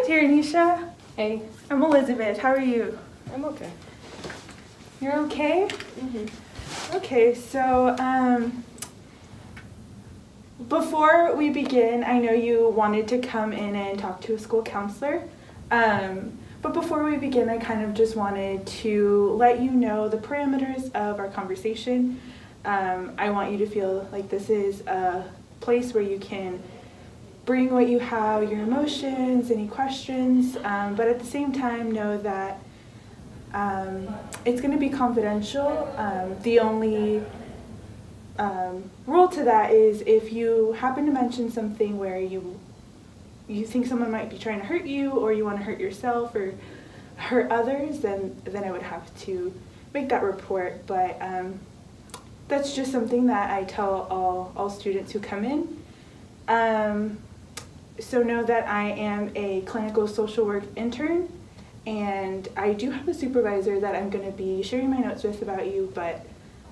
dear Anisha. Hey, I'm Elizabeth. How are you? I'm okay. You're okay? Mm-hmm. Okay, so before we begin, I know you wanted to come in and talk to a school counselor. But before we begin, I kind of just wanted to let you know the parameters of our conversation. I want you to feel like this is a place where you can bring what you have, your emotions, any questions, but at the same time know that it's going to be confidential. The only rule to that is if you happen to mention something where you think someone might be trying to hurt you, or you want to hurt yourself or hurt others, then I would have to make that report. But that's just something that I tell all students who come in. So know that I am a clinical social work intern, and I do have a supervisor that I'm going to be sharing my notes with about you, but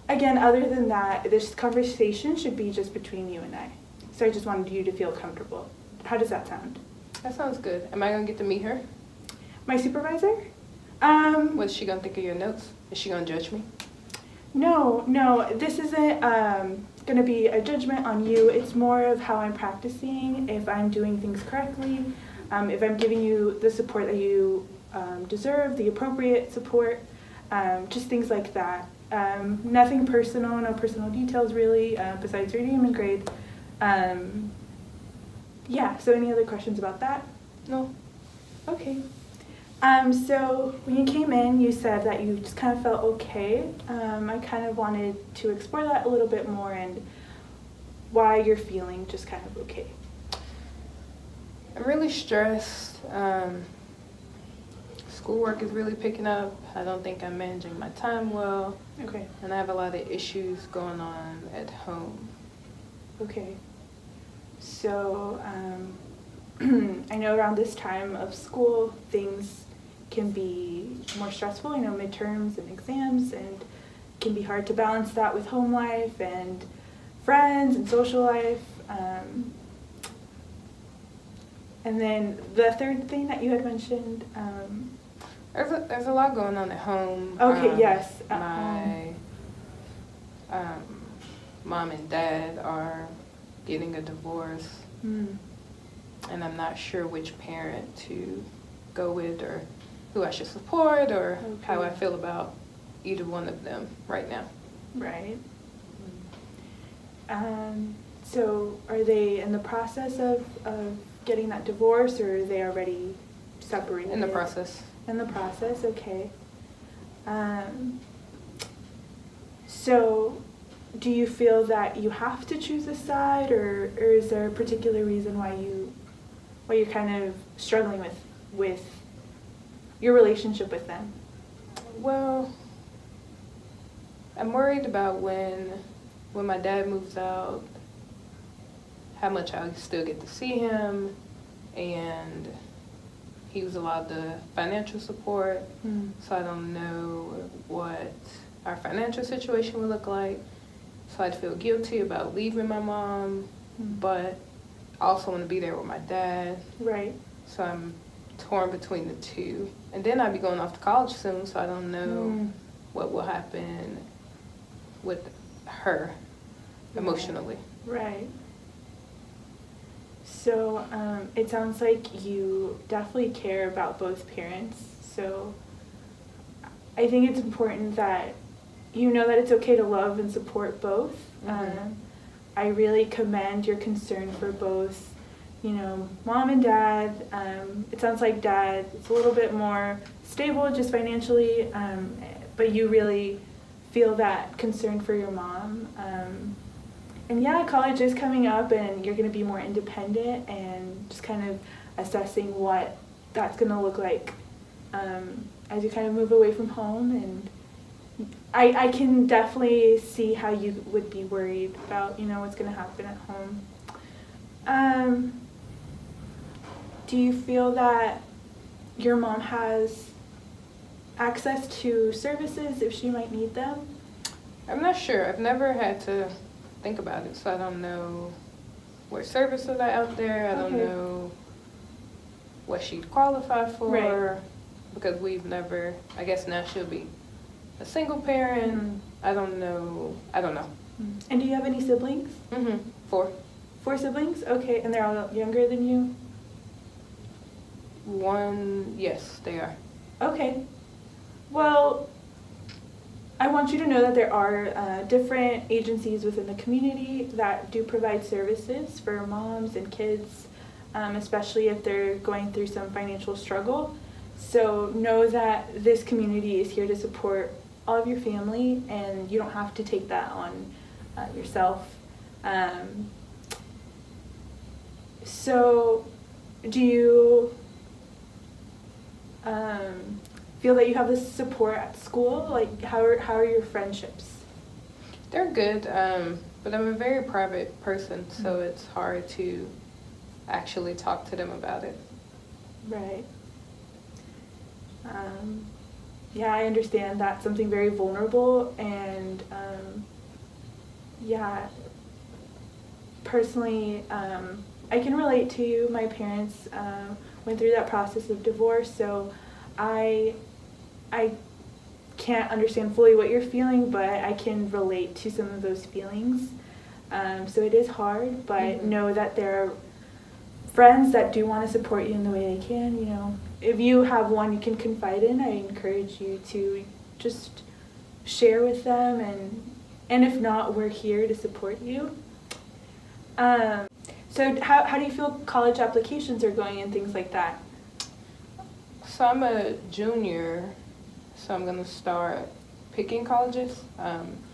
again, other than that, this conversation should be just between you and I. So I just wanted you to feel comfortable. How does that sound? That sounds good. Am I going to get to meet her? My supervisor? What's she going to think of your notes? Is she going to judge me? No, this isn't going to be a judgment on you. It's more of how I'm practicing, if I'm doing things correctly, if I'm giving you the support that you deserve, the appropriate support, just things like that. Nothing personal, no personal details really, besides your name and grade. Yeah, so any other questions about that? No. Okay. So when you came in, you said that you just kind of felt okay. I kind of wanted to explore that a little bit more and why you're feeling just kind of okay. I'm really stressed. Schoolwork is really picking up. I don't think I'm managing my time well. Okay. And I have a lot of issues going on at home. Okay. So I know around this time of school, things can be more stressful, midterms and exams, and it can be hard to balance that with home life and friends and social life. And then the third thing that you had mentioned. There's a lot going on at home. Okay, yes. My mom and dad are getting a divorce. Mm. And I'm not sure which parent to go with, or who I should support, or how I feel about either one of them right now. Right. So are they in the process of getting that divorce, or are they already separated? In the process. In the process, okay. So do you feel that you have to choose a side, or is there a particular reason why you're kind of struggling with your relationship with them? Well, I'm worried about when my dad moves out, how much I still get to see him, and he was allowed the financial support, so I don't know what our financial situation would look like. So I'd feel guilty about leaving my mom, but I also want to be there with my dad. Right. So I'm torn between the two. And then I'll be going off to college soon, so I don't know what will happen with her emotionally. Right. So it sounds like you definitely care about both parents. So I think it's important that you know that it's okay to love and support both. I really commend your concern for both, mom and dad. It sounds like dad is a little bit more stable just financially, but you really feel that concern for your mom. And yeah, college is coming up, and you're going to be more independent and just kind of assessing what that's going to look like as you kind of move away from home. And I can definitely see how you would be worried about, what's going to happen at home. Do you feel that your mom has access to services if she might need them? I'm not sure. I've never had to think about it, so I don't know what services are out there. I don't know what what she'd qualify for. Right. Because we've never, I guess now she'll be a single parent. I don't know. And do you have any siblings? 4. 4 siblings? Okay, and they're all younger than you? 1, yes, they are. Okay. Well, I want you to know that there are different agencies within the community that do provide services for moms and kids, especially if they're going through some financial struggle. So know that this community is here to support all of your family, and you don't have to take that on yourself. So do you feel that you have this support at school? Like, how are your friendships? They're good, but I'm a very private person, so it's hard to actually talk to them about it. Right. Yeah, I understand that's something very vulnerable, and yeah, personally, I can relate to you. My parents went through that process of divorce, so I can't understand fully what you're feeling, but I can relate to some of those feelings. So it is hard, but know that there are friends that do want to support you in the way they can. You know, if you have one you can confide in, I encourage you to just share with them, and if not, we're here to support you. So how do you feel college applications are going and things like that? So I'm a junior, so I'm going to start picking colleges.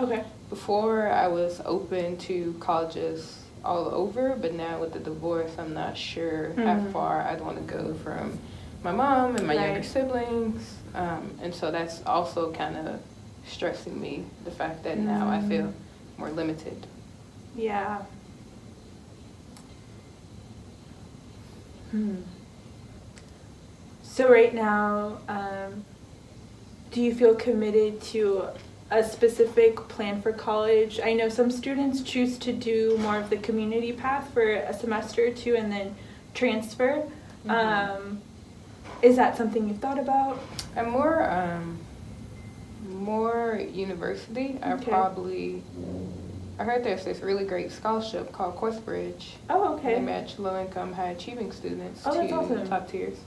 Okay. Before, I was open to colleges all over, but now with the divorce, I'm not sure how far I'd want to go from my mom and my younger siblings. And so that's also kind of stressing me, the fact that now I feel more limited. Yeah. So right now, do you feel committed to a specific plan for college? I know some students choose to do more of the community path for a semester or 2 and then transfer. Is that something you've thought about? I'm more university. I heard there's this really great scholarship called Coursebridge. Oh, okay. They match low-income, high-achieving students Oh, that's to awesome. top tiers.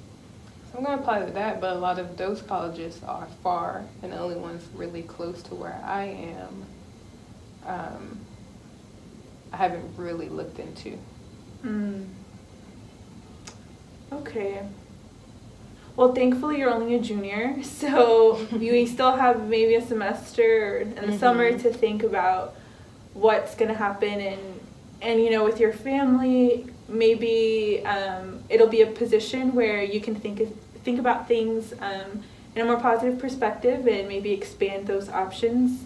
So I'm going to apply to that, but a lot of those colleges are far, and the only ones really close to where I am, I haven't really looked into. Okay. Well, thankfully you're only a junior, so we still have maybe a semester in the summer to think about what's going to happen, and you know, with your family, maybe it'll be a position where you can think about things in a more positive perspective and maybe expand those options.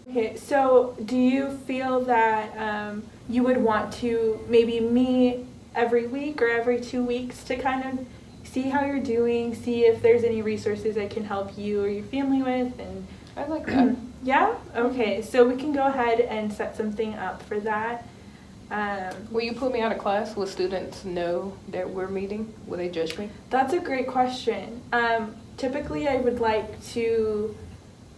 Okay, so do you feel that you would want to maybe meet every week or every 2 weeks to kind of see how you're doing, see if there's any resources I can help you or your family with? And I like that. yeah? Okay, so we can go ahead and set something up for that. Will you put me out of class? Will students know that we're meeting? Will they judge me? That's a great question. Typically, I would like to,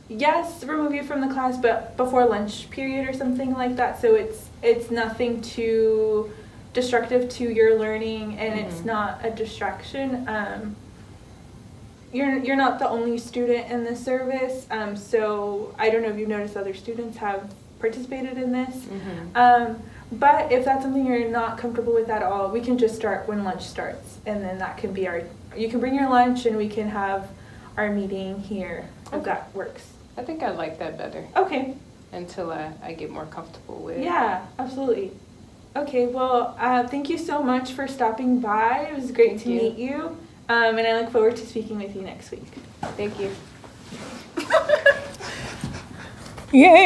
yes, remove you from the class, but before lunch period or something like that, so it's nothing too destructive to your learning, and it's not a distraction. You're not the only student in this service, so I don't know if you've noticed other students have participated in this. But if that's something you're not comfortable with at all, we can just start when lunch starts, and then that can be you can bring your lunch and we can have our meeting here, if that works. I think I like that better. Okay. Until I get more comfortable with it. Yeah, absolutely. Okay, well, thank you so much for stopping by. It was great to meet you. And I look forward to speaking with you next week. Thank you. Yay!